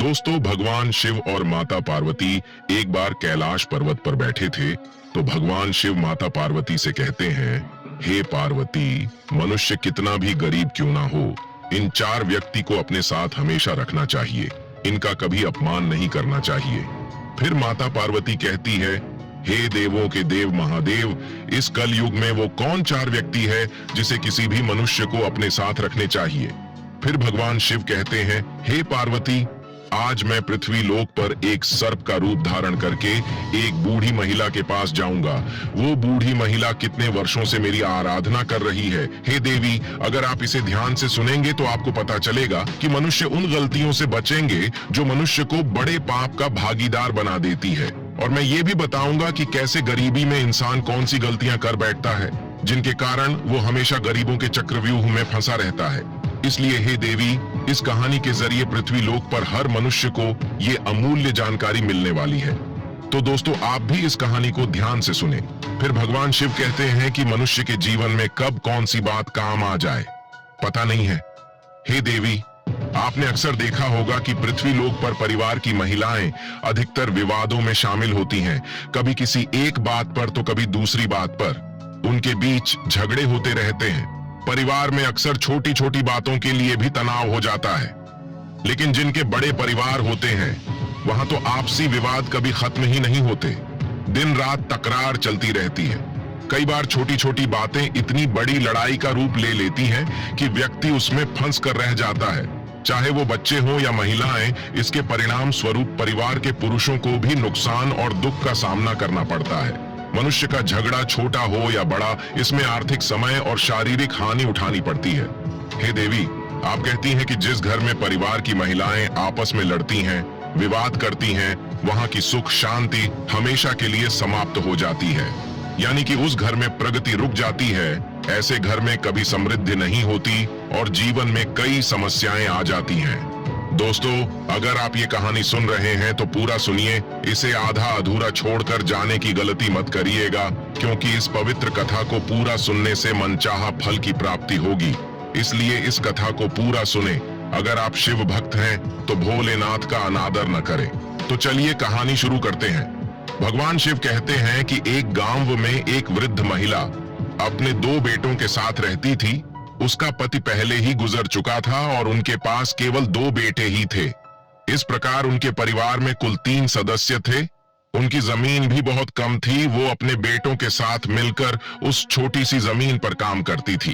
दोस्तों, भगवान शिव और माता पार्वती एक बार कैलाश पर्वत पर बैठे थे तो भगवान शिव माता पार्वती से कहते हैं, हे पार्वती, मनुष्य कितना भी गरीब क्यों ना हो, इन चार व्यक्ति को अपने साथ हमेशा रखना चाहिए, इनका कभी अपमान नहीं करना चाहिए। फिर माता पार्वती कहती है, हे देवों के देव महादेव, इस कलयुग में वो कौन चार व्यक्ति है जिसे किसी भी मनुष्य को अपने साथ रखने चाहिए। फिर भगवान शिव कहते हैं, हे पार्वती, आज मैं पृथ्वी लोक पर एक सर्प का रूप धारण करके एक बूढ़ी महिला के पास जाऊंगा। वो बूढ़ी महिला कितने वर्षों से मेरी आराधना कर रही है। हे देवी, अगर आप इसे ध्यान से सुनेंगे तो आपको पता चलेगा कि मनुष्य उन गलतियों से बचेंगे जो मनुष्य को बड़े पाप का भागीदार बना देती है। और मैं ये भी बताऊंगा कि कैसे गरीबी में इंसान कौन सी गलतियां कर बैठता है जिनके कारण वो हमेशा गरीबों के चक्रव्यूह में फंसा रहता है। इसलिए हे देवी, इस कहानी के जरिए पृथ्वी लोक पर हर मनुष्य को ये अमूल्य जानकारी मिलने वाली है। तो दोस्तों, आप भी इस कहानी को ध्यान से सुने। फिर भगवान शिव कहते हैं कि मनुष्य के जीवन में कब कौन सी बात काम आ जाए पता नहीं है। हे देवी, आपने अक्सर देखा होगा कि पृथ्वी लोक पर परिवार की महिलाएं अधिकतर विवादों में शामिल होती हैं, कभी किसी एक बात पर तो कभी दूसरी बात पर। उनके बीच झगड़े होते रहते हैं। परिवार में अक्सर छोटी छोटी बातों के लिए भी तनाव हो जाता है। लेकिन जिनके बड़े परिवार होते हैं वहां तो आपसी विवाद कभी खत्म ही नहीं होते। दिन रात तकरार चलती रहती है। कई बार छोटी छोटी बातें इतनी बड़ी लड़ाई का रूप ले लेती हैं कि व्यक्ति उसमें फंस कर रह जाता है। चाहे वो बच्चे हों या महिलाएं, इसके परिणाम स्वरूप परिवार के पुरुषों को भी नुकसान और दुख का सामना करना पड़ता है। मनुष्य का झगड़ा छोटा हो या बड़ा, इसमें आर्थिक समय और शारीरिक हानि उठानी पड़ती है। हे देवी, आप कहती हैं कि जिस घर में परिवार की महिलाएं आपस में लड़ती हैं, विवाद करती हैं, वहां की सुख शांति हमेशा के लिए समाप्त हो जाती है, यानी कि उस घर में प्रगति रुक जाती है। ऐसे घर में कभी समृद्धि नहीं होती और जीवन में कई समस्याएं आ जाती हैं। दोस्तों, अगर आप ये कहानी सुन रहे हैं तो पूरा सुनिए, इसे आधा अधूरा छोड़कर जाने की गलती मत करिएगा, क्योंकि इस पवित्र कथा को पूरा सुनने से मनचाहा फल की प्राप्ति होगी। इसलिए इस कथा को पूरा सुने। अगर आप शिव भक्त हैं तो भोलेनाथ का अनादर न करें। तो चलिए कहानी शुरू करते हैं। भगवान शिव कहते हैं कि एक गांव में एक वृद्ध महिला अपने दो बेटों के साथ रहती थी। उसका पति पहले ही गुजर चुका था और उनके पास केवल दो बेटे ही थे। इस प्रकार उनके परिवार में कुल 3 सदस्य थे। उनकी जमीन भी बहुत कम थी। वो अपने बेटों के साथ मिलकर उस छोटी सी जमीन पर काम करती थी।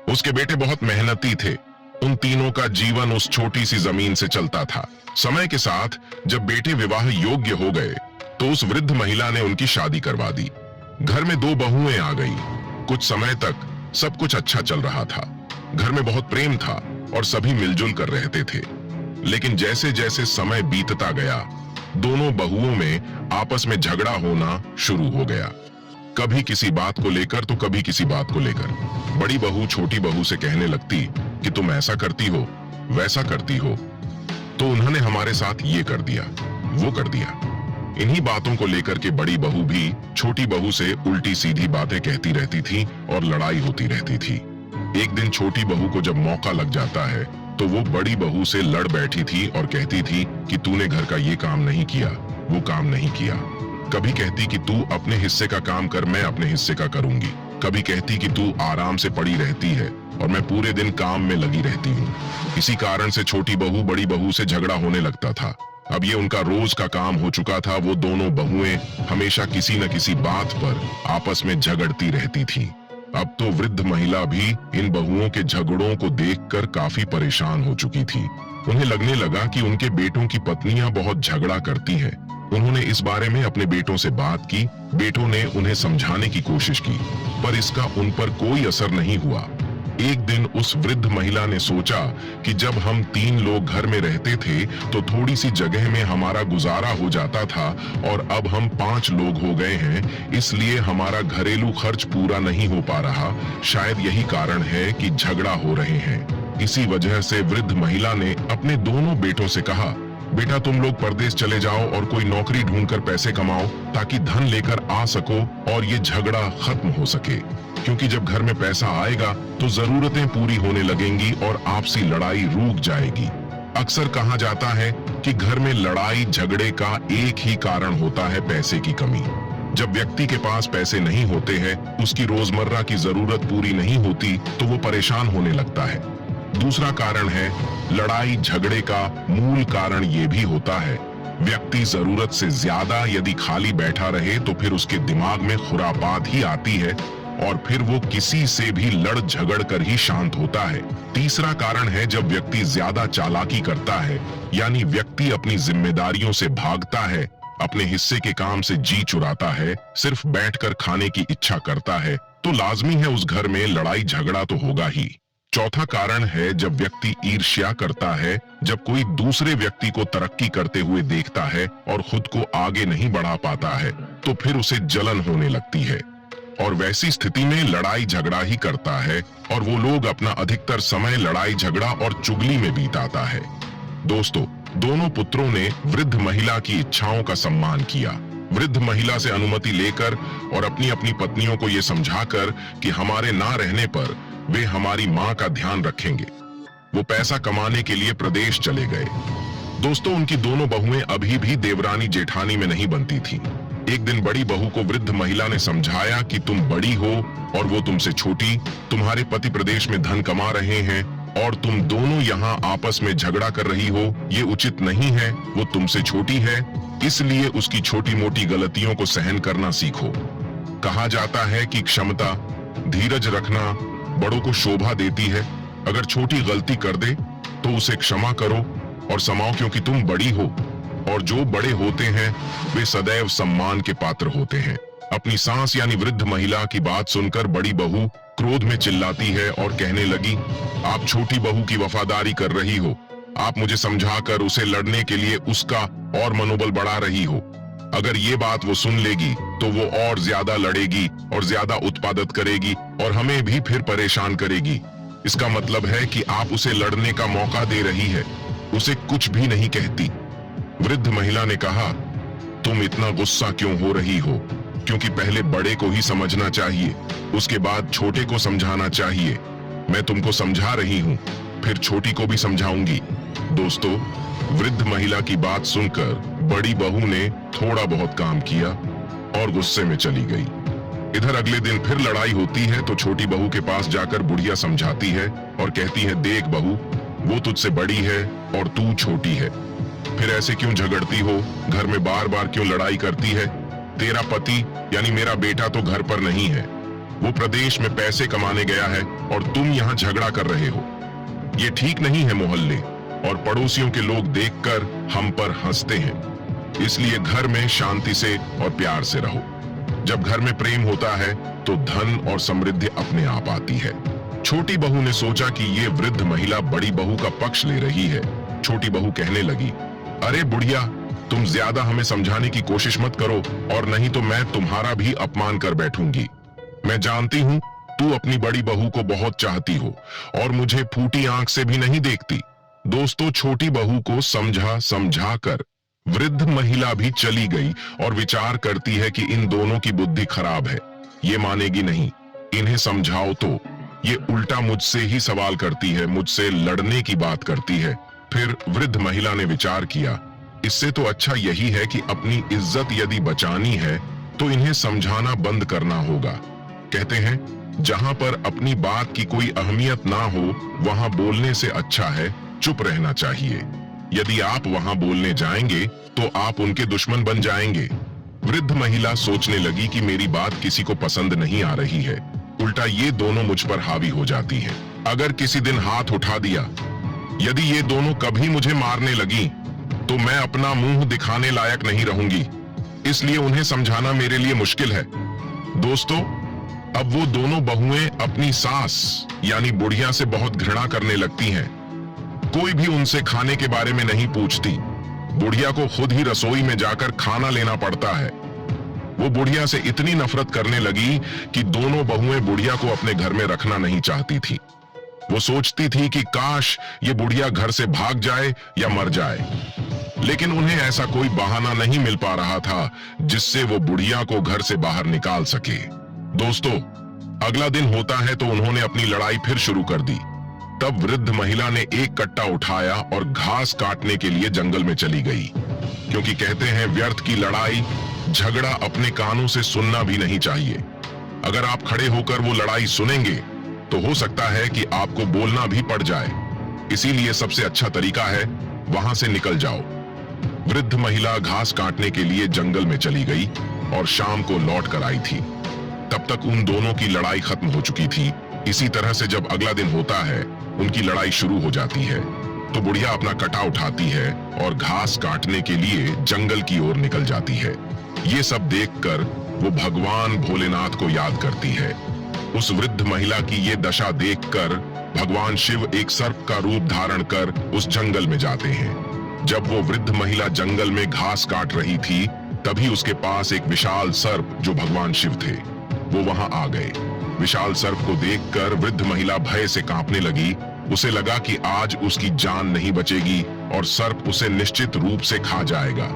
उसके बेटे बहुत मेहनती थे। उन तीनों का जीवन उस छोटी सी जमीन से चलता था। समय के साथ जब बेटे विवाह योग्य हो गए तो उस वृद्ध महिला ने उनकी शादी करवा दी। घर में 2 बहुएं आ गई। कुछ समय तक सब कुछ अच्छा चल रहा था। घर में बहुत प्रेम था और सभी मिलजुल कर रहते थे। लेकिन जैसे जैसे समय बीतता गया, दोनों बहुओं में आपस में झगड़ा होना शुरू हो गया। कभी किसी बात को लेकर तो कभी किसी बात को लेकर। बड़ी बहू छोटी बहू से कहने लगती कि तुम ऐसा करती हो, वैसा करती हो, तो उन्होंने हमारे साथ ये कर दिया, वो कर दिया। इन्हीं बातों को लेकर के बड़ी बहू भी छोटी बहू से उल्टी सीधी बातें कहती रहती थी और लड़ाई होती रहती थी। एक दिन छोटी बहू को जब मौका लग जाता है तो वो बड़ी बहू से लड़ बैठी थी और कहती थी कि तूने घर का ये काम नहीं किया, वो काम नहीं किया। कभी कहती कि तू अपने हिस्से का काम कर, मैं अपने हिस्से का करूंगी। कभी कहती कि तू आराम से पड़ी रहती है और मैं पूरे दिन काम में लगी रहती हूँ। इसी कारण से छोटी बहू बड़ी बहू से झगड़ा होने लगता था। अब ये उनका रोज का काम हो चुका था। वो दोनों बहुएं हमेशा किसी न किसी बात पर आपस में झगड़ती रहती थीं। अब तो वृद्ध महिला भी इन बहुओं के झगड़ों को देखकर काफी परेशान हो चुकी थी। उन्हें लगने लगा कि उनके बेटों की पत्नियां बहुत झगड़ा करती हैं। उन्होंने इस बारे में अपने बेटों से बात की। बेटों ने उन्हें समझाने की कोशिश की, पर इसका उन पर कोई असर नहीं हुआ। एक दिन उस वृद्ध महिला ने सोचा कि जब हम 3 लोग घर में रहते थे तो थोड़ी सी जगह में हमारा गुजारा हो जाता था, और अब हम 5 लोग हो गए हैं, इसलिए हमारा घरेलू खर्च पूरा नहीं हो पा रहा। शायद यही कारण है कि झगड़ा हो रहे हैं। इसी वजह से वृद्ध महिला ने अपने दोनों बेटों से कहा, बेटा तुम लोग परदेश चले जाओ और कोई नौकरी ढूंढकर पैसे कमाओ ताकि धन लेकर आ सको और ये झगड़ा खत्म हो सके। क्योंकि जब घर में पैसा आएगा तो जरूरतें पूरी होने लगेंगी और आपसी लड़ाई रुक जाएगी। अक्सर कहा जाता है कि घर में लड़ाई झगड़े का एक ही कारण होता है, पैसे की कमी। जब व्यक्ति के पास पैसे नहीं होते हैं, उसकी रोजमर्रा की जरूरत पूरी नहीं होती, तो वो परेशान होने लगता है। दूसरा कारण है लड़ाई झगड़े का मूल कारण ये भी होता है, व्यक्ति जरूरत से ज्यादा यदि खाली बैठा रहे तो फिर उसके दिमाग में खुरापात ही आती है और फिर वो किसी से भी लड़ झगड़ कर ही शांत होता है। तीसरा कारण है जब व्यक्ति ज्यादा चालाकी करता है, यानी व्यक्ति अपनी जिम्मेदारियों से भागता है, अपने हिस्से के काम से जी चुराता है, सिर्फ बैठकर खाने की इच्छा करता है, तो लाजमी है उस घर में लड़ाई झगड़ा तो होगा ही। चौथा कारण है जब व्यक्ति ईर्ष्या करता है, जब कोई दूसरे व्यक्ति को तरक्की करते हुए देखता है और खुद को आगे नहीं बढ़ा पाता है, तो फिर उसे जलन होने लगती है और वैसी स्थिति में लड़ाई झगड़ा ही करता है और वो लोग अपना अधिकतर समय लड़ाई झगड़ा और चुगली में बीताता है। दोस्तों, दोनों पुत्रों ने वृद्ध महिला की इच्छाओं का सम्मान किया। वृद्ध महिला से अनुमति लेकर और अपनी अपनी पत्नियों को ये समझाकर कि हमारे ना रहने पर वे हमारी माँ का ध्यान रखेंगे, वो पैसा कमाने के लिए प्रदेश चले गए। दोस्तों, उनकी दोनों बहुएं अभी भी देवरानी जेठानी में नहीं बनती थीं। एक दिन बड़ी बहू को वृद्ध महिला ने समझाया कि तुम बड़ी हो और वो तुमसे छोटी, तुम्हारे पति प्रदेश में धन कमा रहे हैं और तुम दोनों यहाँ आपस में झगड़ा कर रही हो, ये उचित नहीं है। वो तुमसे छोटी है, इसलिए उसकी छोटी मोटी गलतियों को सहन करना सीखो। कहा जाता है कि क्षमता, धीरज रखना बड़ों को शोभा देती है। अगर छोटी गलती कर दे तो उसे क्षमा करो और समाओ, क्योंकि तुम बड़ी हो और जो बड़े होते हैं वे सदैव सम्मान के पात्र होते हैं। अपनी सास यानी वृद्ध महिला की बात सुनकर बड़ी बहू क्रोध में चिल्लाती है और कहने लगी, आप छोटी बहू की वफादारी कर रही हो, आप मुझे समझाकर उसे लड़ने के लिए उसका और मनोबल बढ़ा रही हो। अगर ये बात वो सुन लेगी तो वो और ज्यादा लड़ेगी और ज्यादा उत्पादत करेगी और हमें भी फिर परेशान करेगी। इसका मतलब है कि आप उसे लड़ने का मौका दे रही है, उसे कुछ भी नहीं कहती। वृद्ध महिला ने कहा, तुम इतना गुस्सा क्यों हो रही हो? क्योंकि पहले बड़े को ही समझना चाहिए, उसके बाद छोटे को समझाना चाहिए। मैं तुमको समझा रही हूँ, फिर छोटी को भी समझाऊंगी। दोस्तों, वृद्ध महिला की बात सुनकर बड़ी बहू ने थोड़ा बहुत काम किया और गुस्से में चली गई। इधर अगले दिन फिर लड़ाई होती है तो छोटी बहू के पास जाकर बुढ़िया समझाती है और कहती है, देख बहू, वो तुझसे बड़ी है और तू छोटी है, फिर ऐसे क्यों झगड़ती हो? घर में बार बार क्यों लड़ाई करती है? तेरा पति यानी मेरा बेटा तो घर पर नहीं है, वो प्रदेश में पैसे कमाने गया है और तुम यहाँ झगड़ा कर रहे हो। ये ठीक नहीं है। मोहल्ले और पड़ोसियों के लोग देखकर हम पर हंसते हैं। इसलिए घर में शांति से और प्यार से रहो। जब घर में प्रेम होता है तो धन और समृद्धि अपने आप आती है। छोटी बहू ने सोचा कि ये वृद्ध महिला बड़ी बहू का पक्ष ले रही है। छोटी बहू कहने लगी, अरे बुढ़िया, तुम ज्यादा हमें समझाने की कोशिश मत करो और नहीं तो मैं तुम्हारा भी अपमान कर बैठूंगी। मैं जानती हूँ तू अपनी बड़ी बहू को बहुत चाहती हो और मुझे फूटी आंख से भी नहीं देखती। दोस्तों, छोटी बहू को समझा कर वृद्ध महिला भी चली गई और विचार करती है कि इन दोनों की बुद्धि खराब है, ये मानेगी नहीं, इन्हें समझाओ तो ये उल्टा मुझसे ही सवाल करती है, मुझसे लड़ने की बात करती है। फिर वृद्ध महिला ने विचार किया, इससे तो अच्छा यही है कि अपनी इज्जत यदि बचानी है तो इन्हें समझाना बंद करना होगा। कहते हैं, जहां पर अपनी बात की कोई अहमियत ना हो वहां बोलने से अच्छा है चुप रहना चाहिए। यदि आप वहां बोलने जाएंगे तो आप उनके दुश्मन बन जाएंगे। वृद्ध महिला सोचने लगी कि मेरी बात किसी को पसंद नहीं आ रही है, उल्टा ये दोनों मुझ पर हावी हो जाती हैं। अगर किसी दिन हाथ उठा दिया, यदि ये दोनों कभी मुझे मारने लगी तो मैं अपना मुंह दिखाने लायक नहीं रहूंगी, इसलिए उन्हें समझाना मेरे लिए मुश्किल है। दोस्तों, अब वो दोनों बहुएं अपनी सास यानी बुढ़िया से बहुत घृणा करने लगती हैं। कोई भी उनसे खाने के बारे में नहीं पूछती। बुढ़िया को खुद ही रसोई में जाकर खाना लेना पड़ता है। वो बुढ़िया से इतनी नफरत करने लगी कि दोनों बहुएं बुढ़िया को अपने घर में रखना नहीं चाहती थी। वो सोचती थी कि काश ये बुढ़िया घर से भाग जाए या मर जाए, लेकिन उन्हें ऐसा कोई बहाना नहीं मिल पा रहा था जिससे वो बुढ़िया को घर से बाहर निकाल सके। दोस्तों, अगला दिन होता है तो उन्होंने अपनी लड़ाई फिर शुरू कर दी। तब वृद्ध महिला ने एक कट्टा उठाया और घास काटने के लिए जंगल में चली गई, क्योंकि कहते हैं व्यर्थ की लड़ाई झगड़ा अपने कानों से सुनना भी नहीं चाहिए। अगर आप खड़े होकर वो लड़ाई सुनेंगे तो हो सकता है कि आपको बोलना भी पड़ जाए। इसीलिए सबसे अच्छा तरीका है वहां से निकल जाओ। वृद्ध महिला घास काटने के लिए जंगल में चली गई और शाम को लौट कर आई थी। तब तक उन दोनों की लड़ाई खत्म हो चुकी थी। इसी तरह से जब अगला दिन होता है उनकी लड़ाई शुरू हो जाती है। तो बुढ़िया अपना कटा उठाती है और घास काटने के लिए जंगल की ओर निकल जाती है। ये सब देखकर वो भगवान भोलेनाथ को याद करती है। उस वृद्ध महिला की ये दशा देखकर भगवान शिव एक सर्प का रूप धारण कर उस जंगल में जाते हैं। जब वो वृद्ध महिला जंगल में घास काट रही थी तभी उसके पास एक विशाल सर्प जो भगवान शिव थे वो वहां आ गए। विशाल सर्प को देखकर वृद्ध महिला भय से कांपने लगी। उसे लगा कि आज उसकी जान नहीं बचेगी और सर्प उसे निश्चित रूप से खा जाएगा।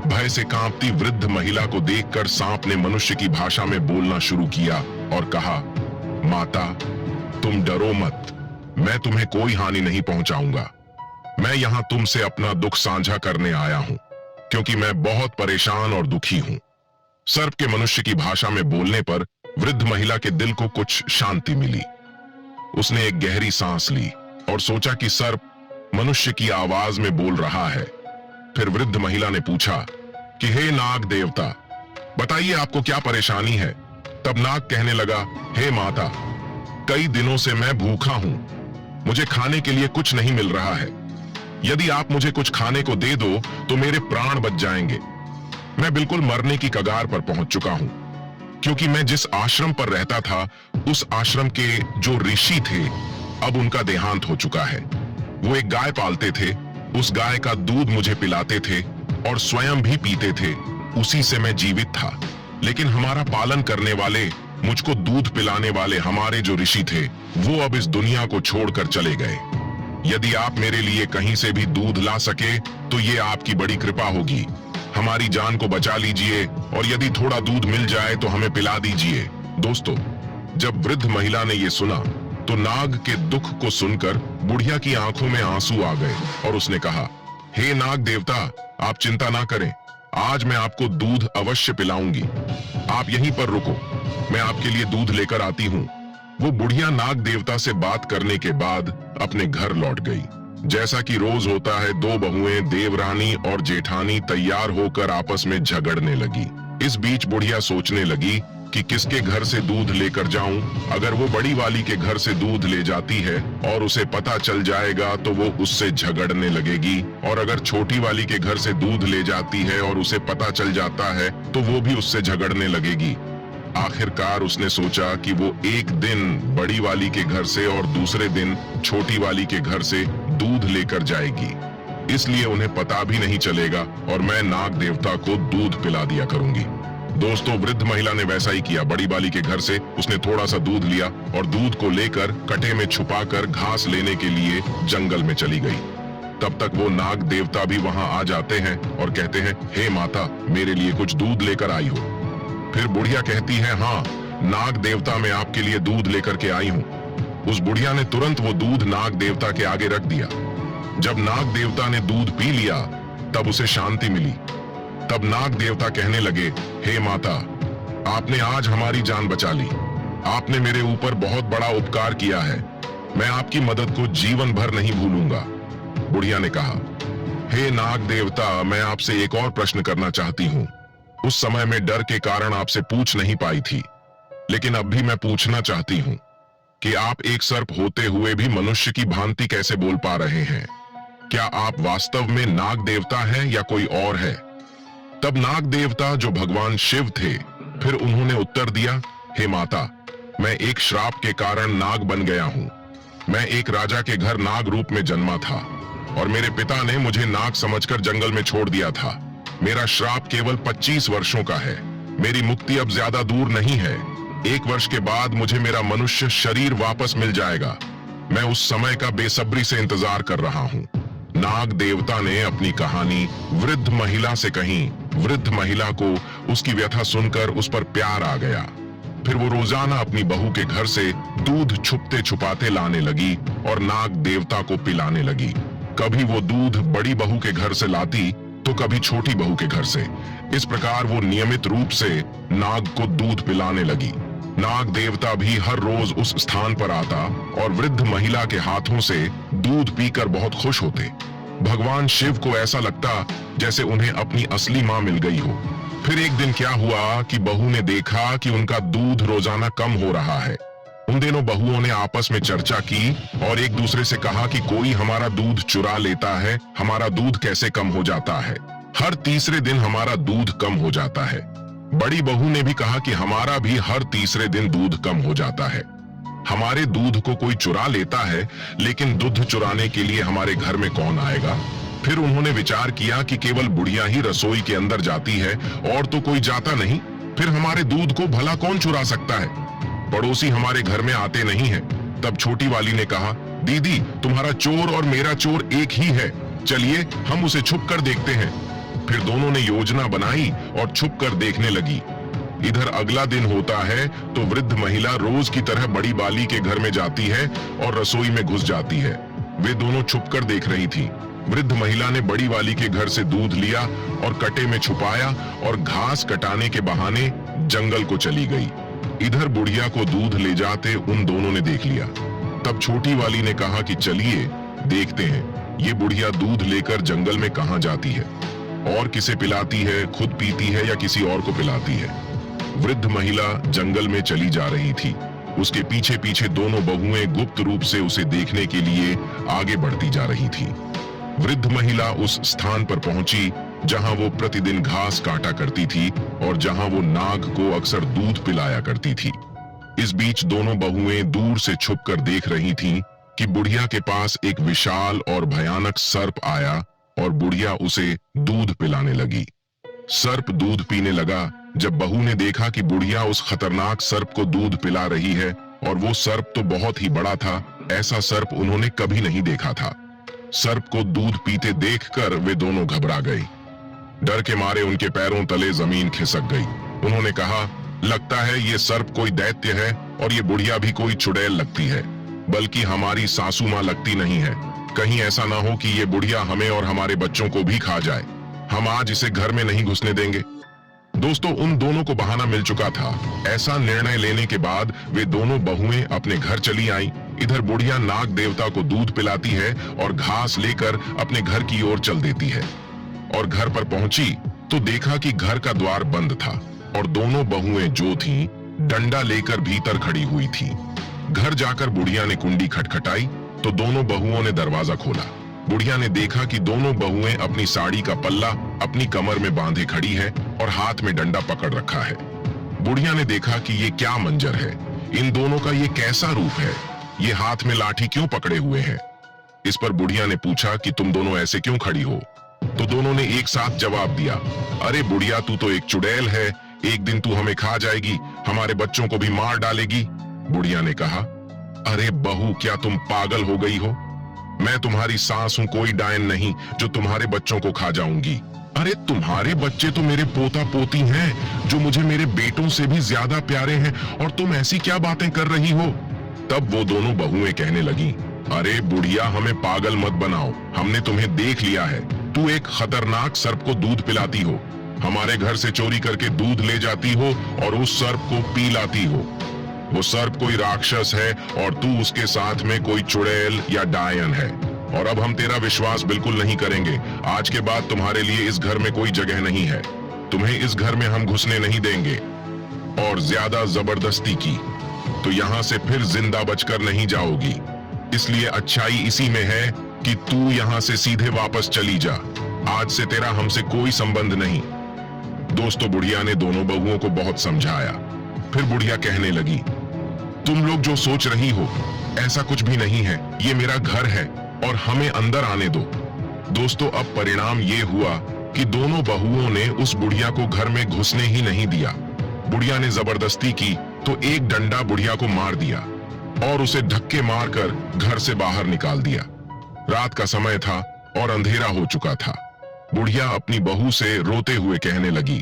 भय से कांपती वृद्ध महिला को देखकर सांप ने मनुष्य की भाषा में बोलना शुरू किया और कहा, माता तुम डरो मत, मैं तुम्हें कोई हानि नहीं पहुंचाऊंगा। मैं यहाँ तुमसे अपना दुख साझा करने आया हूँ, क्योंकि मैं बहुत परेशान और दुखी हूँ। सर्प के मनुष्य की भाषा में बोलने पर वृद्ध महिला के दिल को कुछ शांति मिली। उसने एक गहरी सांस ली और सोचा कि सर्प मनुष्य की आवाज में बोल रहा है। फिर वृद्ध महिला ने पूछा कि हे नाग देवता, बताइए आपको क्या परेशानी है। तब नाग कहने लगा, हे माता, कई दिनों से मैं भूखा हूं, मुझे खाने के लिए कुछ नहीं मिल रहा है। यदि आप मुझे कुछ खाने को दे दो तो मेरे प्राण बच जाएंगे। मैं बिल्कुल मरने की कगार पर पहुंच चुका हूं, क्योंकि मैं जिस आश्रम पर रहता था उस आश्रम के जो ऋषि थे अब उनका देहांत हो चुका है। वो एक गाय पालते थे, उस गाय का दूध मुझे पिलाते थे और स्वयं भी पीते थे, उसी से मैं जीवित था। लेकिन हमारा पालन करने वाले, मुझको दूध पिलाने वाले हमारे जो ऋषि थे वो अब इस दुनिया को छोड़कर चले गए। यदि आप मेरे लिए कहीं से भी दूध ला सके तो ये आपकी बड़ी कृपा होगी। हमारी जान को बचा लीजिए और यदि थोड़ा दूध मिल जाए तो हमें पिला दीजिए। दोस्तों, जब वृद्ध महिला ने ये सुना तो नाग के दुख को सुनकर बुढ़िया की आंखों में आंसू आ गए और उसने कहा, हे नाग देवता, आप चिंता ना करें, आज मैं आपको दूध अवश्य पिलाऊंगी। आप यहीं पर रुको, मैं आपके लिए दूध लेकर आती हूँ। वो बुढ़िया नाग देवता से बात करने के बाद अपने घर लौट गई। जैसा कि रोज होता है, दो बहुएं देवरानी और जेठानी तैयार होकर आपस में झगड़ने लगी। इस बीच बुढ़िया सोचने लगी कि किसके घर से दूध लेकर जाऊं। अगर वो बड़ी वाली के घर से दूध ले जाती है और उसे पता चल जाएगा तो वो उससे झगड़ने लगेगी, और अगर छोटी वाली के घर से दूध ले जाती है और उसे पता चल जाता है तो वो भी उससे झगड़ने लगेगी। आखिरकार उसने सोचा कि वो एक दिन बड़ी वाली के घर से और दूसरे दिन छोटी वाली के घर से दूध लेकर जाएगी, इसलिए उन्हें पता भी नहीं चलेगा और मैं नाग देवता को दूध पिला दिया करूंगी। दोस्तों, वृद्ध महिला ने वैसा ही किया। बड़ी वाली के घर से उसने थोड़ा सा दूध लिया और दूध को लेकर कटे में छुपाकर घास लेने के लिए जंगल में चली गई। तब तक वो नाग देवता भी वहां आ जाते हैं और कहते हैं, हे माता, मेरे लिए कुछ दूध लेकर आई हो। फिर बुढ़िया कहती है, हाँ नाग देवता, मैं आपके लिए दूध लेकर के आई हूँ। उस बुढ़िया ने तुरंत वो दूध नाग देवता के आगे रख दिया। जब नाग देवता ने दूध पी लिया तब उसे शांति मिली। तब नाग देवता कहने लगे, हे माता, आपने आज हमारी जान बचा ली। आपने मेरे ऊपर बहुत बड़ा उपकार किया है, मैं आपकी मदद को जीवन भर नहीं भूलूंगा। बुढ़िया ने कहा, हे नाग देवता, मैं आपसे एक और प्रश्न करना चाहती हूँ। उस समय में डर के कारण आपसे पूछ नहीं पाई थी, लेकिन अब भी मैं पूछना चाहती हूँ कि आप एक सर्प होते हुए भी मनुष्य की भांति कैसे बोल पा रहे हैं? क्या आप वास्तव में नाग देवता हैं या कोई और है? तब नाग देवता जो भगवान शिव थे, फिर उन्होंने उत्तर दिया, हे माता, मैं एक श्राप के कारण नाग बन गया हूँ। मैं एक राजा के घर नाग रूप में जन्मा था और मेरे पिता ने मुझे नाग समझकर जंगल में छोड़ दिया था। मेरा श्राप केवल 25 वर्षों का है। मेरी मुक्ति अब ज्यादा दूर नहीं है। 1 वर्ष के बाद मुझे मेरा मनुष्य शरीर वापस मिल जाएगा। मैं उस समय का बेसब्री से इंतजार कर रहा हूँ। नाग देवता ने अपनी कहानी वृद्ध महिला से कही। वृद्ध महिला को उसकी व्यथा सुनकर उस पर प्यार आ गया। फिर वो रोजाना अपनी बहू के घर से दूध छुपते छुपाते लाने लगी और नाग देवता को पिलाने लगी। कभी वो दूध बड़ी बहू के घर से लाती तो कभी छोटी बहू के घर से। इस प्रकार वो नियमित रूप से नाग को दूध पिलाने लगी। नाग देवता भी हर रोज उस स्थान पर आता और वृद्ध महिला के हाथों से दूध पीकर बहुत खुश होते। भगवान शिव को ऐसा लगता जैसे उन्हें अपनी असली मां मिल गई हो। फिर एक दिन क्या हुआ कि बहू ने देखा कि उनका दूध रोजाना कम हो रहा है। उन दिनों बहुओं ने आपस में चर्चा की और एक दूसरे से कहा कि कोई हमारा दूध चुरा लेता है, हमारा दूध कैसे कम हो जाता है। हर तीसरे दिन हमारा दूध कम हो जाता है। बड़ी बहू ने भी कहा कि हमारा भी हर तीसरे दिन दूध कम हो जाता है। हमारे दूध को कोई चुरा लेता है, लेकिन दूध चुराने के लिए हमारे घर में कौन आएगा। फिर उन्होंने विचार किया कि केवल बुढ़िया ही रसोई के अंदर जाती है और तो कोई जाता नहीं। फिर हमारे दूध को भला कौन चुरा सकता है। पड़ोसी हमारे घर में आते नहीं है। तब छोटी वाली ने कहा, दीदी तुम्हारा चोर और मेरा चोर एक ही है, चलिए हम उसे छुप कर देखते हैं। फिर दोनों ने योजना बनाई और छुप कर देखने लगी। इधर अगला दिन होता है तो वृद्ध महिला रोज की तरह बड़ी वाली के घर में जाती है और रसोई में घुस जाती है। वे दोनों छुप कर देख रही थी। वृद्ध महिला ने बड़ी वाली के घर से दूध लिया और कटे में छुपाया और घास कटाने के बहाने जंगल को चली गई। इधर बुढ़िया को दूध ले जाते उन दोनों ने देख लिया। तब छोटी वाली ने कहा कि चलिए देखते हैं ये बुढ़िया दूध लेकर जंगल में कहां जाती है और किसे पिलाती है, खुद पीती है या किसी और को पिलाती है। वृद्ध महिला जंगल में चली जा रही थी। उसके पीछे पीछे दोनों बहुएं गुप्त रूप से उसे देखने के लिए आगे बढ़ती जा रही थी। वृद्ध महिला उस स्थान पर पहुंची जहां वो प्रतिदिन घास काटा करती थी और जहां वो नाग को अक्सर दूध पिलाया करती थी। इस बीच दोनों बहुएं दूर से छुपकर देख रही थीं कि बुढ़िया के पास एक विशाल और भयानक सर्प आया और बुढ़िया उसे दूध पिलाने लगी। सर्प दूध पीने लगा। जब बहू ने देखा कि बुढ़िया उस खतरनाक सर्प को दूध पिला रही है और वो सर्प तो बहुत ही बड़ा था, ऐसा सर्प उन्होंने कभी नहीं देखा था। सर्प को दूध पीते देखकर वे दोनों घबरा गए। डर के मारे उनके पैरों तले जमीन खिसक गई। उन्होंने कहा, लगता है ये सर्प कोई दैत्य है और ये बुढ़िया भी कोई चुड़ैल लगती है, बल्कि हमारी सासू माँ लगती नहीं है। कहीं ऐसा ना हो कि ये बुढ़िया हमें और हमारे बच्चों को भी खा जाए। हम आज इसे घर में नहीं घुसने देंगे। दोस्तों, उन दोनों को बहाना मिल चुका था। ऐसा निर्णय लेने के बाद वे दोनों बहुएं अपने घर चली आईं। इधर बुढ़िया नाग देवता को दूध पिलाती है और घास लेकर अपने घर की ओर चल देती है। और घर पर पहुंची तो देखा कि घर का द्वार बंद था और दोनों बहुएं जो थीं डंडा लेकर भीतर खड़ी हुई थीं। घर जाकर बुढ़िया ने कुंडी खटखटाई तो दोनों बहुओं ने दरवाजा खोला। बुढ़िया ने देखा कि दोनों बहुएं अपनी साड़ी का पल्ला अपनी कमर में बांधे खड़ी है और हाथ में डंडा पकड़ रखा है। बुढ़िया ने देखा कि ये क्या मंजर है, इन दोनों का ये कैसा रूप है, ये हाथ में लाठी क्यों पकड़े हुए हैं। इस पर बुढ़िया ने पूछा कि तुम दोनों ऐसे क्यों खड़ी हो। तो दोनों ने एक साथ जवाब दिया, अरे बुढ़िया तू तो एक चुड़ैल है, एक दिन तू हमें खा जाएगी, हमारे बच्चों को भी मार डालेगी। बुढ़िया ने कहा, अरे बहू क्या तुम पागल हो गई हो, मैं तुम्हारी सास हूं, कोई डायन नहीं जो तुम्हारे बच्चों को खा जाऊंगी। अरे तुम्हारे बच्चे तो मेरे पोता पोती हैं जो मुझे मेरे बेटों से भी ज्यादा प्यारे हैं और तुम ऐसी क्या बातें कर रही हो। तब वो दोनों बहुएं कहने लगी, अरे बुढ़िया हमें पागल मत बनाओ, हमने तुम्हें देख लिया है, तू एक खतरनाक सर्प को दूध पिलाती हो, हमारे घर से चोरी करके दूध ले जाती हो और उस सर्प को पी लाती हो। वो सर्प कोई राक्षस है और तू उसके साथ में कोई चुड़ैल या डायन है और अब हम तेरा विश्वास बिल्कुल नहीं करेंगे। आज के बाद तुम्हारे लिए इस घर में कोई जगह नहीं है, तुम्हें इस घर में हम घुसने नहीं देंगे और ज्यादा जबरदस्ती की तो यहाँ से फिर जिंदा बचकर नहीं जाओगी। इसलिए अच्छाई इसी में है कि तू यहाँ से सीधे वापस चली जा, आज से तेरा हमसे कोई संबंध नहीं। दोस्तों, बुढ़िया ने दोनों बहुओं को बहुत समझाया। फिर बुढ़िया कहने लगी, तुम लोग जो सोच रही हो ऐसा कुछ भी नहीं है, ये मेरा घर है और हमें अंदर आने दो। दोस्तों, अब परिणाम ये हुआ कि दोनों बहुओं ने उस बुढ़िया को घर में घुसने ही नहीं दिया। बुढ़िया ने जबरदस्ती की तो एक डंडा बुढ़िया को मार दिया और उसे धक्के मारकर घर से बाहर निकाल दिया। रात का समय था और अंधेरा हो चुका था। बुढ़िया अपनी बहू से रोते हुए कहने लगी,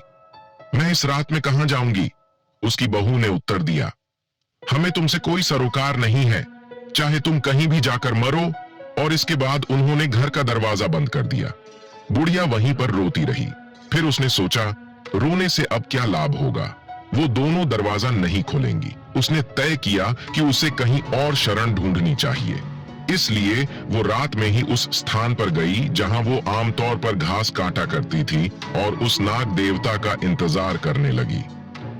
मैं इस रात में कहां जाऊंगी, उसकी बहू ने उत्तर दिया, हमें तुमसे कोई सरोकार नहीं है, चाहे तुम कहीं भी जाकर मरो। और इसके बाद उन्होंने घर का दरवाजा बंद कर दिया। बुढ़िया वहीं पर रोती रही। फिर उसने सोचा, रोने से अब क्या लाभ होगा, वो दोनों दरवाजा नहीं खोलेंगी। उसने तय किया कि उसे कहीं और शरण ढूंढनी चाहिए। इसलिए वो रात में ही उस स्थान पर गई जहां वो आमतौर पर घास काटा करती थी और उस नाग देवता का इंतजार करने लगी,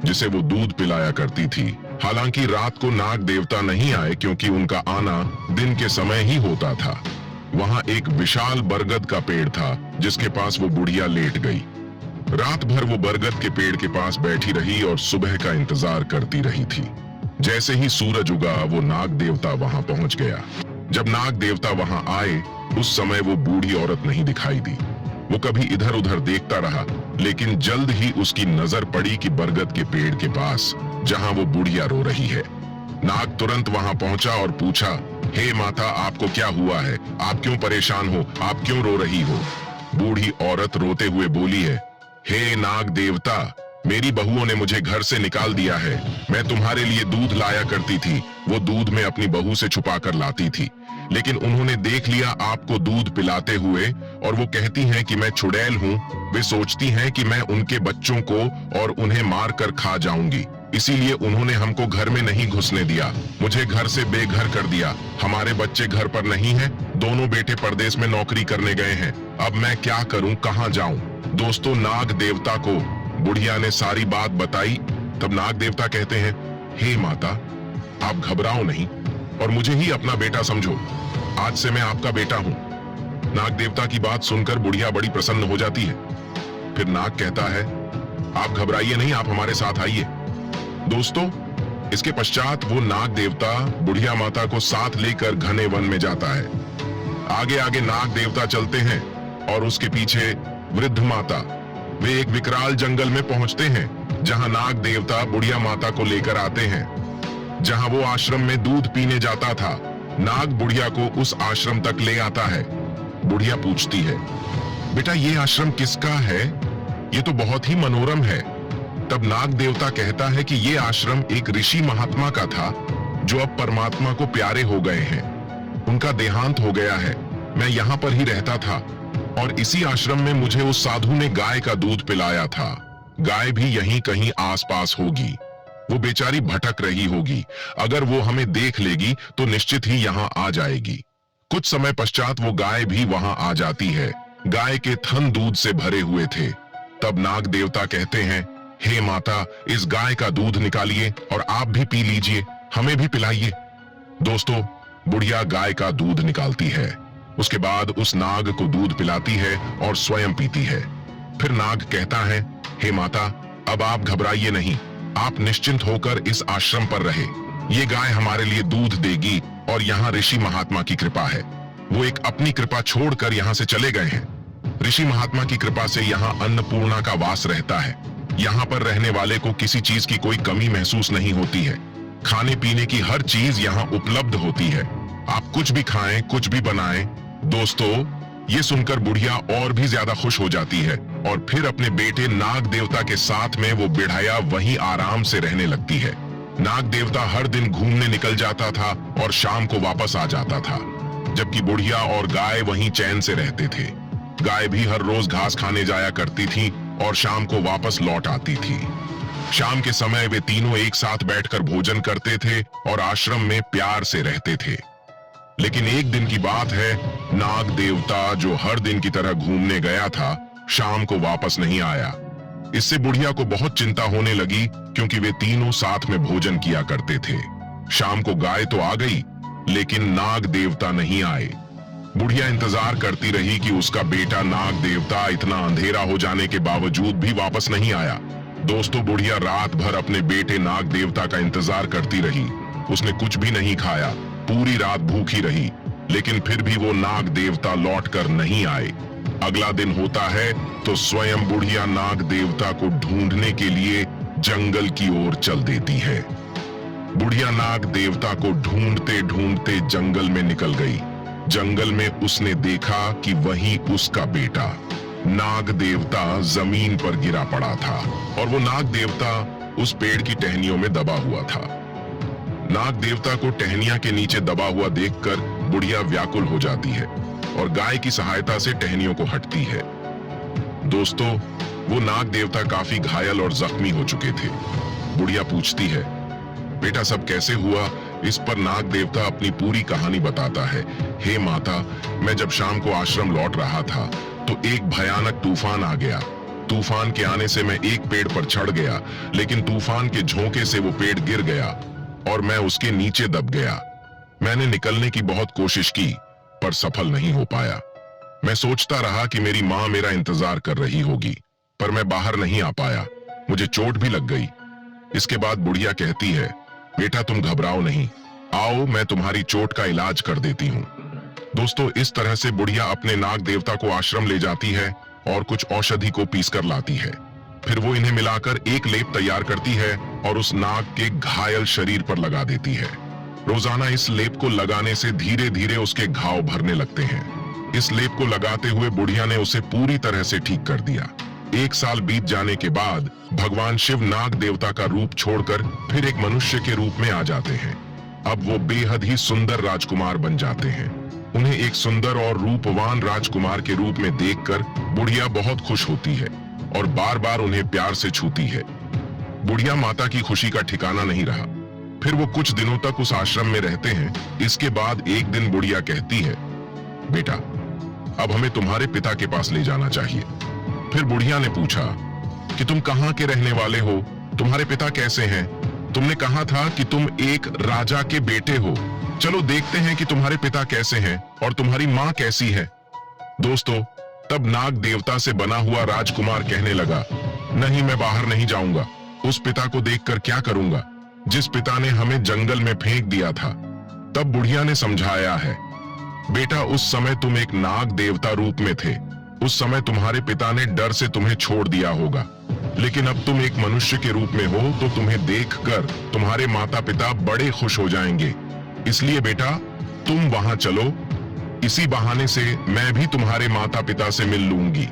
जिसे वो दूध पिलाया करती थी। हालांकि रात को नाग देवता नहीं आए क्योंकि उनका आना दिन के समय ही होता था। वहां एक विशाल बरगद का पेड़ था जिसके पास वो बुढ़िया लेट गई। रात भर वो बरगद के पेड़ के पास बैठी रही और सुबह का इंतजार करती रही थी। जैसे ही सूरज उगा वो नाग देवता वहां पहुंच गया। जब नाग देवता वहां आए उस समय वो बूढ़ी औरत नहीं दिखाई दी। वो कभी इधर उधर देखता रहा, लेकिन जल्द ही उसकी नजर पड़ी कि बरगद के पेड़ के पास जहां वो बुढ़िया रो रही है। नाग तुरंत वहां पहुंचा और पूछा, हे माता, आपको क्या हुआ है? आप क्यों परेशान हो? आप क्यों रो रही हो? बूढ़ी औरत रोते हुए बोली है, हे नाग देवता, मेरी बहुओं ने मुझे घर से निकाल दिया है। मैं तुम्हारे लिए दूध लाया करती थी। वो दूध मैं अपनी बहू से छुपा कर लाती थी, लेकिन उन्होंने देख लिया आपको दूध पिलाते हुए और वो कहती हैं कि मैं चुड़ैल हूँ। वे सोचती हैं कि मैं उनके बच्चों को और उन्हें मार कर खा जाऊंगी, इसीलिए उन्होंने हमको घर में नहीं घुसने दिया, मुझे घर से बेघर कर दिया। हमारे बच्चे घर पर नहीं हैं, दोनों बेटे परदेश में नौकरी करने गए हैं। अब मैं क्या करूं, कहां जाऊं? दोस्तों, नाग देवता को बुढ़िया ने सारी बात बताई। तब नाग देवता कहते हैं, हे माता, आप घबराओ नहीं और मुझे ही अपना बेटा समझो। आज से मैं आपका बेटा हूं। नाग देवता की बात सुनकर बुढ़िया बड़ी प्रसन्न हो जाती है। फिर नाग कहता है, आप घबराइए नहीं, आप हमारे साथ आइए। दोस्तों, इसके पश्चात वो नाग देवता बुढ़िया माता को साथ लेकर घने वन में जाता है। आगे आगे नाग देवता चलते हैं और उसके पीछे वृद्ध माता। वे एक विकराल जंगल में पहुंचते हैं जहां नाग देवता बुढ़िया माता को लेकर आते हैं। जहां वो आश्रम में दूध पीने जाता था, नाग बुढ़िया को उस आश्रम तक ले आता है। बुढ़िया पूछती है, बेटा, ये आश्रम किसका है? ये तो बहुत ही मनोरम है। तब नाग देवता कहता है कि ये आश्रम एक ऋषि महात्मा का था जो अब परमात्मा को प्यारे हो गए हैं। उनका देहांत हो गया है। मैं यहाँ पर ही रहता था और इसी आश्रम में मुझे उस साधु ने गाय का दूध पिलाया था। गाय भी यहीं कहीं आसपास होगी। वो बेचारी भटक रही होगी। अगर वो हमें देख लेगी तो निश्चित ही यहाँ आ जाएगी। कुछ समय पश्चात वो गाय भी वहां आ जाती है। गाय के थन दूध से भरे हुए थे। तब नाग देवता कहते हैं, हे माता, इस गाय का दूध निकालिए और आप भी पी लीजिए, हमें भी पिलाइए। दोस्तों, बुढ़िया गाय का दूध निकालती है। उसके बाद उस नाग को दूध पिलाती है और स्वयं पीती है। फिर नाग कहता है, हे माता, अब आप घबराइए नहीं, आप निश्चिंत होकर इस आश्रम पर रहे। ये गाय हमारे लिए दूध देगी और यहाँ ऋषि महात्मा की कृपा है। वो एक अपनी कृपा छोड़कर यहाँ से चले गए हैं। ऋषि महात्मा की कृपा से यहाँ अन्नपूर्णा का वास रहता है। यहाँ पर रहने वाले को किसी चीज की कोई कमी महसूस नहीं होती है। खाने पीने की हर चीज यहाँ उपलब्ध होती है। आप कुछ भी खाएं, कुछ भी बनाएं। दोस्तों, ये सुनकर बुढ़िया और भी ज्यादा खुश हो जाती है और फिर अपने बेटे नाग देवता के साथ में वो बिढ़ाया वहीं आराम से रहने लगती है। नाग देवता हर दिन घूमने निकल जाता था और शाम को वापस आ जाता था, जबकि बुढ़िया और गाय वहीं चैन से रहते थे। गाय भी हर रोज घास खाने जाया करती थी और शाम को वापस लौट आती थी। शाम के समय वे तीनों एक साथ बैठकर भोजन करते थे और आश्रम में प्यार से रहते थे। लेकिन एक दिन की बात है, नाग देवता जो हर दिन की तरह घूमने गया था, शाम को वापस नहीं आया। इससे बुढ़िया को बहुत चिंता होने लगी क्योंकि वे तीनों साथ में भोजन किया करते थे। शाम को गाय तो आ गई, लेकिन नाग देवता नहीं आए। बुढ़िया इंतजार करती रही कि उसका बेटा नाग देवता इतना अंधेरा हो जाने के बावजूद भी वापस नहीं आया। दोस्तों, बुढ़िया रात भर अपने बेटे नाग देवता का इंतजार करती रही। उसने कुछ भी नहीं खाया, पूरी रात भूखी रही, लेकिन फिर भी वो नाग देवता लौटकर नहीं आए। अगला दिन होता है तो स्वयं बुढ़िया नाग देवता को ढूंढने के लिए जंगल की ओर चल देती है। बुढ़िया नाग देवता को ढूंढते ढूंढते जंगल में निकल गई। जंगल में उसने देखा कि वहीं उसका बेटा नाग देवता जमीन पर गिरा पड़ा था और वो नाग देवता उस पेड़ की टहनियों में दबा हुआ था। नाग देवता को टहनियां के नीचे दबा हुआ देखकर बुढ़िया व्याकुल हो जाती है और गाय की सहायता से टहनियों को हटती है। दोस्तों, वो नाग देवता काफी घायल और जख्मी हो चुके थे। बुढ़िया पूछती है, बेटा सब कैसे हुआ? इस पर नाग देवता अपनी पूरी कहानी बताता है। हे माता, मैं जब शाम को आश्रम लौट रहा था तो एक भयानक तूफान आ गया। तूफान के आने से मैं एक पेड़ पर चढ़ गया, लेकिन तूफान के झोंके से वो पेड़ गिर गया और मैं उसके नीचे दब गया। मैंने निकलने की बहुत कोशिश की पर सफल नहीं हो पाया। मैं सोचता रहा कि मेरी माँ मेरा इंतजार कर रही होगी, पर मैं बाहर नहीं आ पाया। मुझे चोट भी लग गई। इसके बाद बुढ़िया कहती है, बेटा तुम घबराओ नहीं, आओ मैं तुम्हारी चोट का इलाज कर देती हूँ। दोस्तों, इस तरह से बुढ़िया अपने नाग देवता को आश्रम ले जाती है और कुछ औषधि को पीसकर लाती है। फिर वो इन्हें मिलाकर एक लेप तैयार करती है और उस नाग के घायल शरीर पर लगा देती है। रोजाना इस लेप को लगाने से धीरे धीरे उसके घाव भरने लगते हैं। इस लेप को लगाते हुए बुढ़िया ने उसे पूरी तरह से ठीक कर दिया। 1 साल बीत जाने के बाद भगवान शिव नाग देवता का रूप छोड़कर फिर एक मनुष्य के रूप में आ जाते हैं। अब वो बेहद ही सुंदर राजकुमार बन जाते हैं। उन्हें एक सुंदर और रूपवान राजकुमार के रूप में देखकर बुढ़िया बहुत खुश होती है और बार बार उन्हें प्यार से छूती है। बुढ़िया माता की खुशी का ठिकाना नहीं रहा। फिर वो कुछ दिनों तक उस आश्रम में रहते हैं। इसके बाद एक दिन बुढ़िया कहती है, बेटा अब हमें तुम्हारे पिता के पास ले जाना चाहिए। फिर बुढ़िया ने पूछा कि तुम कहाँ के रहने वाले हो? तुम्हारे पिता कैसे हैं? तुमने कहा था कि तुम एक राजा के बेटे हो। चलो देखते हैं कि तुम्हारे पिता कैसे हैं और तुम्हारी माँ कैसी है। दोस्तों, तब नाग देवता से बना हुआ राजकुमार कहने लगा, नहीं मैं बाहर नहीं जाऊंगा। उस पिता को देखकर क्या करूंगा जिस पिता ने हमें जंगल में फेंक दिया था। तब बुढ़िया ने समझाया है, बेटा उस समय तुम एक नाग देवता रूप में थे। उस समय तुम्हारे पिता ने डर से तुम्हें छोड़ दिया होगा, लेकिन अब तुम एक मनुष्य के रूप में हो तो तुम्हें देखकर तुम्हारे माता पिता बड़े खुश हो जाएंगे। इसलिए बेटा तुम वहां चलो, इसी बहाने से मैं भी तुम्हारे माता पिता से मिल लूंगी।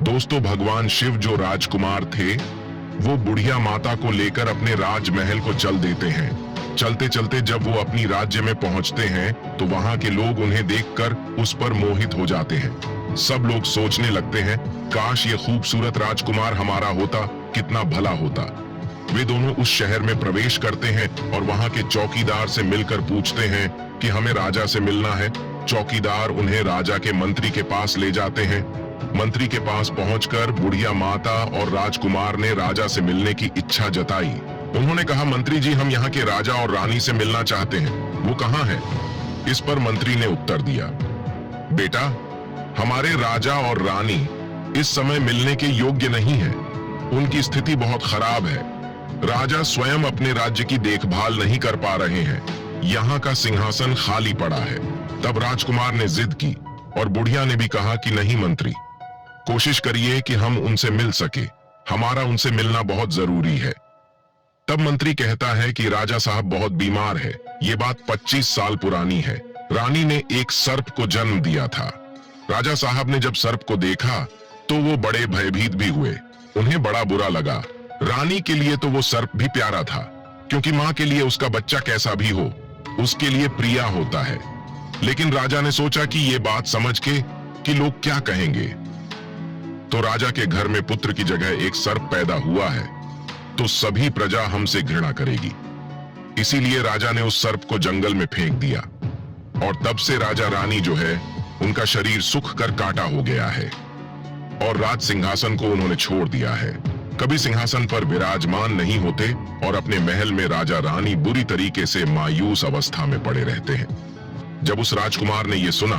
दोस्तों, भगवान शिव जो राजकुमार थे वो बुढ़िया माता को लेकर अपने राजमहल को चल देते हैं। चलते चलते जब वो अपनी राज्य में पहुंचते हैं तो वहां के लोग उन्हें देखकर उस पर मोहित हो जाते हैं। सब लोग सोचने लगते हैं, काश ये खूबसूरत राजकुमार हमारा होता, कितना भला होता। वे दोनों उस शहर में प्रवेश करते हैं और वहां के चौकीदार से मिलकर पूछते हैं कि हमें राजा से मिलना है। चौकीदार उन्हें राजा के मंत्री के पास ले जाते हैं। मंत्री के पास पहुंचकर बुढ़िया माता और राजकुमार ने राजा से मिलने की इच्छा जताई। उन्होंने कहा, मंत्री जी हम यहाँ के राजा और रानी से मिलना चाहते हैं, वो कहाँ है? इस पर मंत्री ने उत्तर दिया, बेटा हमारे राजा और रानी इस समय मिलने के योग्य नहीं है। उनकी स्थिति बहुत खराब है। राजा स्वयं अपने राज्य की देखभाल नहीं कर पा रहे हैं। यहाँ का सिंहासन खाली पड़ा है। तब राजकुमार ने जिद की और बुढ़िया ने भी कहा कि नहीं मंत्री, कोशिश करिए कि हम उनसे मिल सके। हमारा उनसे मिलना बहुत जरूरी है। तब मंत्री कहता है कि राजा साहब बहुत बीमार है। ये बात 25 साल पुरानी है। रानी ने एक सर्प को जन्म दिया था। राजा साहब ने जब सर्प को देखा तो वो बड़े भयभीत भी हुए। उन्हें बड़ा बुरा लगा। रानी के लिए तो वो सर्प भी प्यारा था, क्योंकि माँ के लिए उसका बच्चा कैसा भी हो उसके लिए प्रिया होता है। लेकिन राजा ने सोचा कि ये बात समझ के कि लोग क्या कहेंगे, तो राजा के घर में पुत्र की जगह एक सर्प पैदा हुआ है तो सभी प्रजा हमसे घृणा करेगी। इसीलिए राजा ने उस सर्प को जंगल में फेंक दिया और तब से राजा रानी जो है उनका शरीर सूख कर काटा हो गया है और राज सिंहासन को उन्होंने छोड़ दिया है। कभी सिंहासन पर विराजमान नहीं होते और अपने महल में राजा रानी बुरी तरीके से मायूस अवस्था में पड़े रहते हैं। जब उस राजकुमार ने यह सुना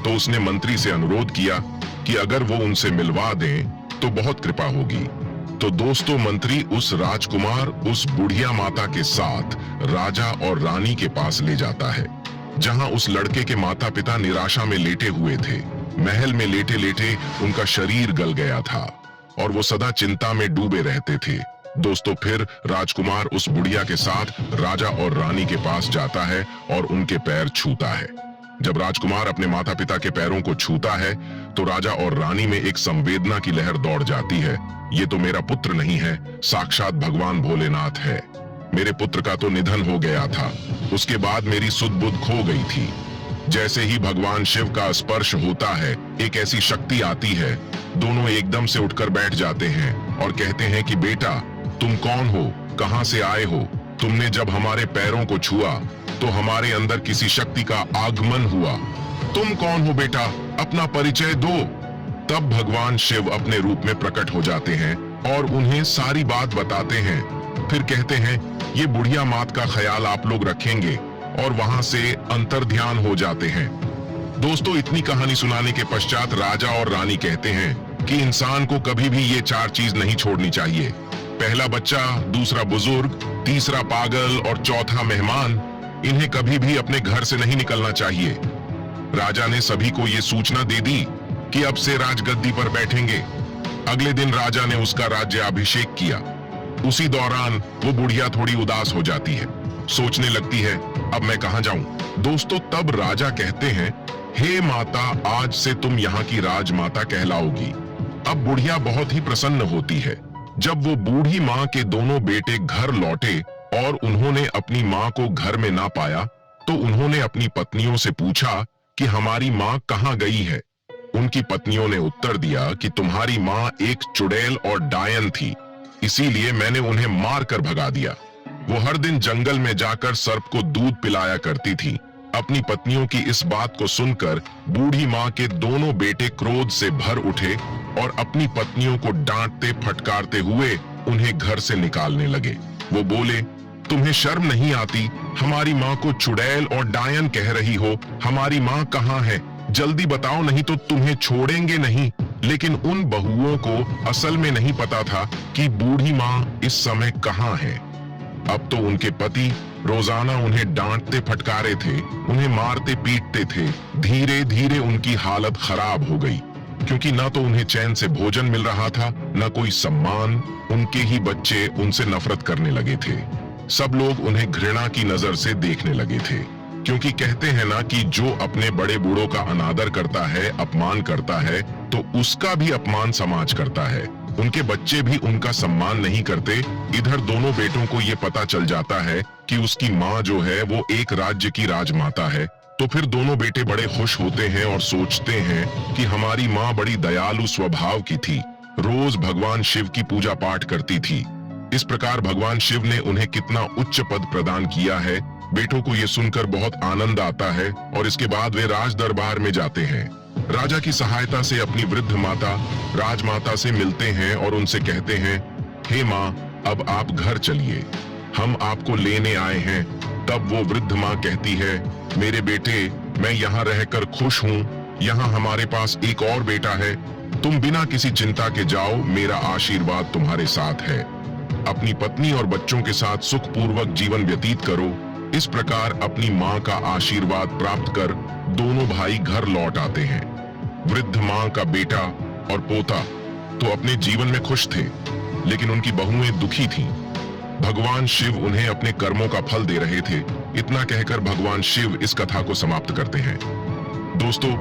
तो उसने मंत्री से अनुरोध किया कि अगर वो उनसे मिलवा दें तो बहुत कृपा होगी। तो दोस्तों, मंत्री उस राजकुमार उस बुढ़िया माता के साथ राजा और रानी के पास ले जाता है, जहां उस लड़के के माता पिता निराशा में लेटे हुए थे। महल में लेटे लेटे उनका शरीर गल गया था और वो सदा चिंता में डूबे रहते थे। दोस्तों, फिर राजकुमार उस बुढ़िया के साथ राजा और रानी के पास जाता है और उनके पैर छूता है। जब राजकुमार अपने माता पिता के पैरों को छूता है तो राजा और रानी में एक संवेदना की लहर दौड़ जाती है। ये तो मेरा पुत्र नहीं है, साक्षात भगवान भोलेनाथ है। मेरे पुत्र का तो निधन हो गया था, उसके बाद मेरी सुध बुध खो गई थी। जैसे ही भगवान शिव का स्पर्श होता है, एक ऐसी शक्ति आती है, दोनों एकदम से उठकर बैठ जाते हैं और कहते हैं कि बेटा, तुम कौन हो, कहां से आए हो? तुमने जब हमारे पैरों को छुआ तो हमारे अंदर किसी शक्ति का आगमन हुआ। तुम कौन हो बेटा, अपना परिचय दो। तब भगवान शिव अपने रूप में प्रकट हो जाते हैं और उन्हें सारी बात बताते हैं। फिर कहते हैं, ये बुढ़िया मात का ख्याल आप लोग रखेंगे, और वहां से अंतर्ध्यान हो जाते हैं। दोस्तों, इतनी कहानी सुनाने के पश्चात राजा और रानी कहते हैं कि इंसान को कभी भी ये 4 चीज नहीं छोड़नी चाहिए। पहला बच्चा, दूसरा बुजुर्ग, तीसरा पागल और चौथा मेहमान। इन्हें कभी भी अपने घर से नहीं निकलना चाहिए। राजा ने सभी को ये सूचना दे दी कि अब से राजगद्दी पर बैठेंगे। अगले दिन राजा ने उसका राज्याभिषेक किया। उसी दौरान वो बुढ़िया थोड़ी उदास हो जाती है, सोचने लगती है, अब मैं कहां जाऊं? दोस्तों, तब राजा कहते हैं, हे माता, आज से तुम यहाँ की राजमाता कहलाओगी। अब बुढ़िया बहुत ही प्रसन्न होती है। जब वो बूढ़ी माँ के दोनों बेटे घर लौटे और उन्होंने अपनी माँ को घर में ना पाया, तो उन्होंने अपनी पत्नियों से पूछा कि हमारी माँ कहाँ गई है। उनकी पत्नियों ने उत्तर दिया कि तुम्हारी माँ एक चुड़ैल और डायन थी, इसीलिए मैंने उन्हें मार कर भगा दिया। वो हर दिन जंगल में जाकर सर्प को दूध पिलाया करती थी। अपनी पत्नियों की इस बात को सुनकर बूढ़ी माँ के दोनों बेटे क्रोध से भर उठे और अपनी पत्नियों को डांटते फटकारते हुए उन्हें घर से निकालने लगे। वो बोले, तुम्हें शर्म नहीं आती? हमारी माँ को चुड़ैल और डायन कह रही हो। हमारी माँ कहाँ है? जल्दी बताओ, नहीं तो तुम्हें छोड़ेंगे नहीं। लेकिन उन बहुओं को असल में नहीं पता था कि बूढ़ी माँ इस समय कहाँ है। अब तो उनके पति रोजाना उन्हें डांटते फटकारे थे, उन्हें मारते पीटते थे। धीरे धीरे उनकी हालत खराब हो गई, क्योंकि न तो उन्हें चैन से भोजन मिल रहा था, न कोई सम्मान। उनके ही बच्चे उनसे नफरत करने लगे थे। सब लोग उन्हें घृणा की नजर से देखने लगे थे, क्योंकि कहते हैं ना कि जो अपने बड़े बूढ़ों का अनादर करता है, अपमान करता है, तो उसका भी अपमान समाज करता है। उनके बच्चे भी उनका सम्मान नहीं करते। इधर दोनों बेटों को ये पता चल जाता है कि उसकी माँ जो है वो एक राज्य की राजमाता है। तो फिर दोनों बेटे बड़े खुश होते हैं और सोचते हैं कि हमारी माँ बड़ी दयालु स्वभाव की थी, रोज भगवान शिव की पूजा पाठ करती थी। इस प्रकार भगवान शिव ने उन्हें कितना उच्च पद प्रदान किया है। बेटों को ये सुनकर बहुत आनंद आता है और इसके बाद वे राज दरबार में जाते हैं। राजा की सहायता से अपनी वृद्ध माता राजमाता से मिलते हैं और उनसे कहते हैं, हे माँ, अब आप घर चलिए, हम आपको लेने आए हैं। तब वो वृद्ध माँ कहती है, मेरे बेटे, मैं यहाँ रहकर खुश हूँ। यहाँ हमारे पास एक और बेटा है। तुम बिना किसी चिंता के जाओ, मेरा आशीर्वाद तुम्हारे साथ है। अपनी पत्नी और बच्चों के साथ सुखपूर्वक जीवन व्यतीत करो। इस प्रकार अपनी माँ का आशीर्वाद प्राप्त कर दोनों भाई घर लौट आते हैं। वृद्ध माँ का बेटा और पोता तो अपने जीवन में खुश थे, लेकिन उनकी बहुएं दुखी थीं। भगवान शिव उन्हें अपने कर्मों का फल दे रहे थे। इतना कहकर भगवान शिव इस कथा को समाप्त करते हैं। दोस्तों,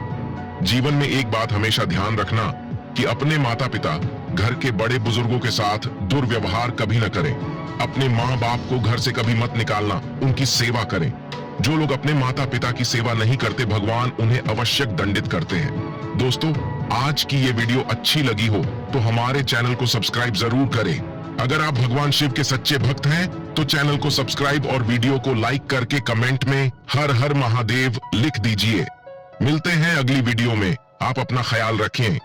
जीवन में एक बात हमेशा ध्यान रखना कि अपने माता पिता, घर के बड़े बुजुर्गों के साथ दुर्व्यवहार कभी न करें। अपने माँ बाप को घर से कभी मत निकालना, उनकी सेवा करें। जो लोग अपने माता पिता की सेवा नहीं करते, भगवान उन्हें अवश्य दंडित करते हैं। दोस्तों, आज की ये वीडियो अच्छी लगी हो तो हमारे चैनल को सब्सक्राइब जरूर करें। अगर आप भगवान शिव के सच्चे भक्त हैं तो चैनल को सब्सक्राइब और वीडियो को लाइक करके कमेंट में हर हर महादेव लिख दीजिए। मिलते हैं अगली वीडियो में। आप अपना ख्याल रखें।